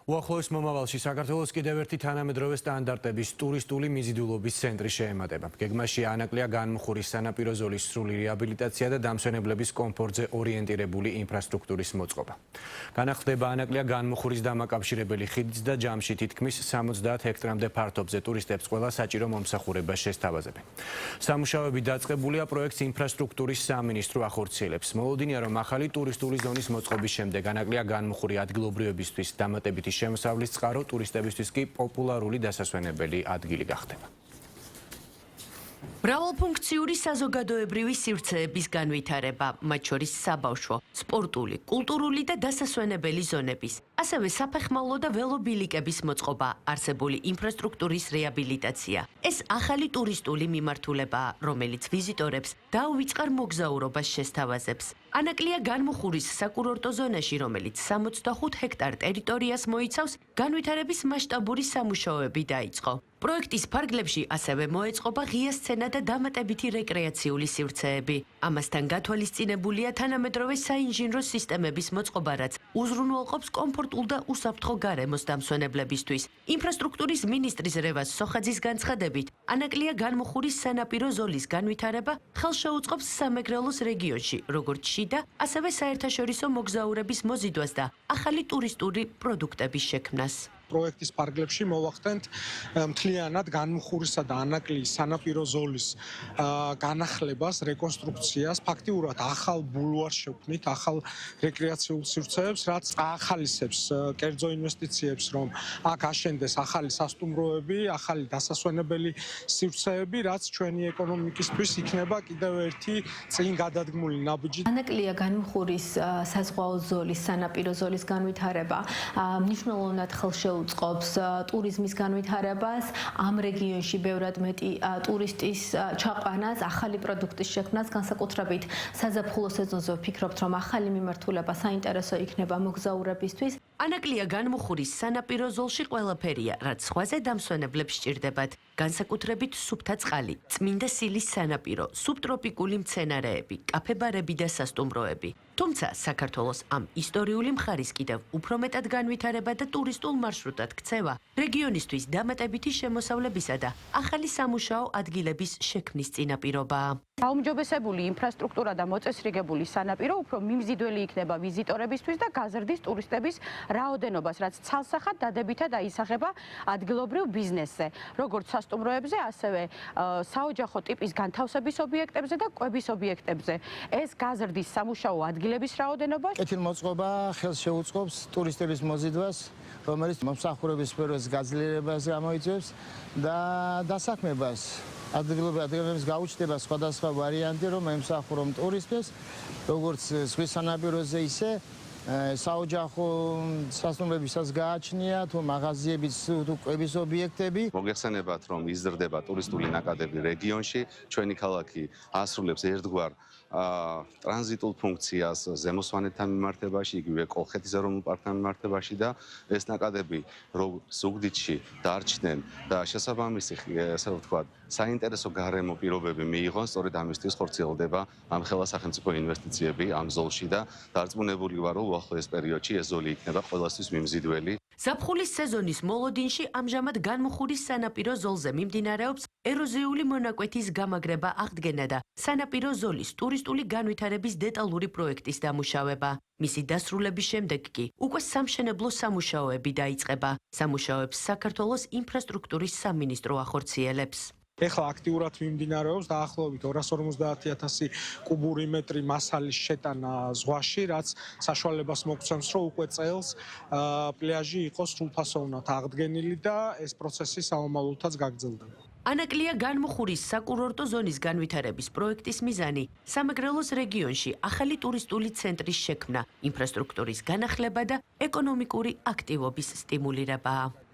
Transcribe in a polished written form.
უახლოეს მომავალში საქართველოს კიდევ ერთი თანამედროვე სტანდარტების ტურისტული მიზიდულობის ცენტრი შეემატება. გეგმაში ანაკლია განმუხურის სანაპირო ზოლის სრული რეაბილიტაცია და დამსვენებლების კომფორტზე ორიენტირებული ინფრასტრუქტურის მოწყობა. განახლდება ანაკლია განმუხურის დამაკავშირებელი ხიდიც და ჯამში თითქმის 70 ჰექტრამდე ფართობზე ტურისტებს ყველა საჭირო მომსახურებას შესთავაზებენ. სამუშაოები დაწყებულია პროექტს ინფრასტრუქტურის სამინისტრო ახორციელებს. მოლოდინია, რომ ახალი ტურისტული ზონის მოწყობის შემდეგ ანაკლია განმუხური ადგილობრივებისთვის დამატებითი შემოსავლის წყარო, ტურისტებისთვის კი პოპულარული დასასვენებელი ადგილი გახდება. მრავალფუნქციური საზოგადოებრივი სივრცეების განვითარება, მათ შორის საბავშვო, სპორტული, კულტურული და დასასვენებელი ზონების, ასევე საფეხმავლო და ველობილიკების მოწყობა, არსებული ინფრასტრუქტურის რეაბილიტაცია. ეს ახალი ტურისტული მიმართულებაა, რომელიც ვიზიტორებს დაუვიწყარ მოგზაურობას შესთავაზებს. ანაკლია განმუხურის საკურორტო ზონაში, რომელიც 65 ჰექტარ ტერიტორიას მოიცავს, განვითარების მასშტაბური სამუშაოები დაიწყო. პროექტის ფარგლებში ასევე მოეწყობა ღია სცენა და დამატებითი რეკრეაციული სივრცეები. ამასთან გათვალისწინებულია თანამედროვე საინჟინრო სისტემების მოწყობა, რაც უზრუნველყოფს კომფორტულ და უსაფრთხო გარემოს დამსვენებლებისთვის. ინფრასტრუქტურის მინისტრის რევაზ სოხაძის განცხადებით, ანაკლია განმუხურის სანაპირო ზოლის განვითარება ხელშეუწყობს სამეგრელოს რეგიონში, როგორც შიდა, ასევე საერთაშორისო მოგზაურების მოზიდვას და ახალი ტურისტული პროდუქტების შექმნას. პროექტის ფარგლებში მოვახდენთ მთლიანად განმუხურისა და ანაკლიის სანაპირო ზოლის განახლებას, რეკონსტრუქციას, ფაქტიურად ახალ ბულვარს შევქმნით, ახალ რეკრეაციულ სივრცეებს, რაც ახალისებს კერძო ინვესტიციებს, რომ აქ აშენდეს ახალი სასტუმროები, ახალი დასასვენებელი სივრცეები, რაც ჩვენი ეკონომიკისთვის იქნება კიდევ ერთი წინ გადადგმული ნაბიჯი. ანაკლია განმუხურის საზღვაო ზოლის, სანაპირო ზოლის განვითარება მნიშვნელოვნად უწყობს ტურიზმის განვითარებას, ამ რეგიონში ბევრად მეტი ტურისტის ჩაყვანას, ახალი პროდუქტის შექმნას, განსაკუთრებით საზაფხულო სეზონზე ვფიქრობთ, რომ ახალი მიმართულება საინტერესო იქნება მოგზაურებისთვის. ანაკლია განმუხურის სანაპირო ზოლში ყველაფერია, რაც ზღვაზე დამსვენებლებს სჭირდებათ, განსაკუთრებით სუფთა წყალი, წმინდა სილის სანაპირო, სუბტროპიკული მცენარეები, კაფე-ბარები და სასტუმროები. თუმცა საქართველოს ამ ისტორიული მხარის კიდევ უფრო მეტად განვითარება და ტურისტულ მარშრუტად ქცევა რეგიონისთვის დამატებითი შემოსავლებისა და ახალი სამუშაო ადგილების შექმნის წინაპირობაა. გაუმჯობესებული ინფრასტრუქტურა და მოწესრიგებული სანაპირო უფრო მიმზიდველი იქნება ვიზიტორებისთვის და გაზრდის ტურისტების რაოდენობას, რაც ცალსახად დადებითად აისახება ადგილობრივ ბიზნესზე, როგორც სასტუმროებზე, ასევე საოჯახო ტიპის განთავსების ობიექტებზე და კვების ობიექტებზე. ეს გაზრდის სამუშაო ადგილების რაოდენობას კეთილმოწყობა ხელს შეუწყობს ტურისტების მოზიდვას, რომელიც მომსახურების სფეროს გაძლიერებას გამოიწვევს და დასაქმებას. ადგილობრივების გაუჩნდება სხვადასხვა ვარიანტი, რომ ემსახურონ ტურისტებს, როგორც ზღვის სანაპიროზე, ისე საოჯახო სასტუმროებისაც გააჩნია, თუ მაღაზიების, თუ კვების ობიექტები. მოგეხსენებათ, რომ იზრდება ტურისტული ნაკადები რეგიონში, ჩვენი ქალაქი ასრულებს ერთგვარ ტრანზიტულ ფუნქციას ზემოსვანეთთან მიმართებაში, იგივე კოლხეთის ეროვნულ პარკთან მიმართებაში და ეს ნაკადები რომ ზუგდიდში დარჩნენ და შესაბამისი, ასე ვთქვათ, საინტერესო გარემო პირობები მიიღონ, სწორედ ამისთვის ხორციელდება ამ ხელსახელმწიფო ინვესტიციები ამ ზოლში და დარწმუნებული ვარ, რომ უახლოეს პერიოდში ეს ზოლი იქნება ყველასთვის მიმზიდველი. ზაფხულის სეზონის მოლოდინში ამჟამად განმუხურის სანაპირო ზოლზე მიმდინარეობს ეროზიული მონაკვეთის გამაგრება, აღდგენა და სანაპირო ზოლის ტურისტული განვითარების დეტალური პროექტის დამუშავება. მისი დასრულების შემდეგ კი უკვე სამშენებლო სამუშაოები დაიწყება. სამუშაოებს საქართველოს ინფრასტრუქტურის სამინისტრო ახორციელებს. ეხლა აქტიურად მიმდინარეობს დაახლოებით 250,000 კუბური მეტრი მასალის შეტანა ზღვაში, რაც საშუალებას მოგცემს, რომ უკვე წელს პლაჟი იყოს სრულფასოვნად აღდგენილი და ეს პროცესი საომალოთაც გაგრძელდება. ანაკლია განმუხურის საკურორტო ზონის განვითარების პროექტის მიზანი სამეგრელოს რეგიონში ახალი ტურისტული ცენტრის შექმნა, ინფრასტრუქტურის განახლება და ეკონომიკური აქტივობის სტიმულირებაა.